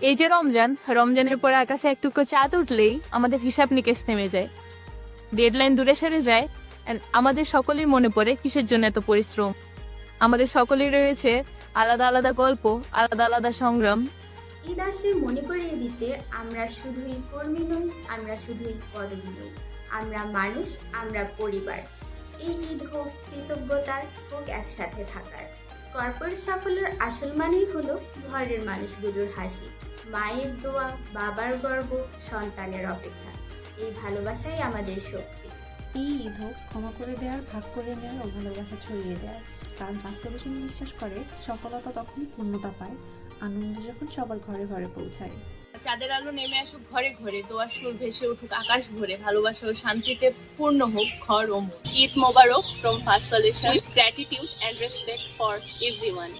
এই যে রমজানের পরে আকাশে একটুকু চাঁদ উঠলেই আমাদের হিসাব নিকেশ থেমে যায়, ডেডলাইন দূরে সরে যায়। And আমাদের সকলের মনে পড়ে কিসের জন্য এত পরিশ্রম। আমাদের সকলের রয়েছে আলাদা আলাদা গল্প, আলাদা আলাদা সংগ্রাম। ঈদ আসে মনে করিয়ে দিতে আমরা শুধুই কর্মী নই, আমরা শুধুই পদবী নই, আমরা মানুষ, আমরা পরিবার। এই ঈদ হোক কৃতজ্ঞতার, হোক একসাথে থাকার। কর্পোরেট সাফল্যের আসল মানেই হলো ঘরের মানুষগুলোর হাসি, মায়ের দোয়া, বাবার গর্ব, সন্তানের অপেক্ষা। এই ভালোবাসাই আমাদের শক্তি। এই ঈদ হোক ক্ষমা করে দেওয়ার, ভাগ করে নেওয়ার ও ভালোবাসা ছড়িয়ে দেওয়ার। কারণ বাস্তবজন বিশ্বাস করে সফলতা তখন পূর্ণতা পায়, আনন্দ যখন সবার ঘরে ঘরে পৌঁছায়। চাঁদের আলো নেমে আসুক ঘরে ঘরে, দোয়ার সুর ভেসে উঠুক আকাশ ভরে, ভালোবাসা ও শান্তিতে পূর্ণ হোক ঘর ও মন। ঈদ মোবারক from First Solution, gratitude and respect for everyone.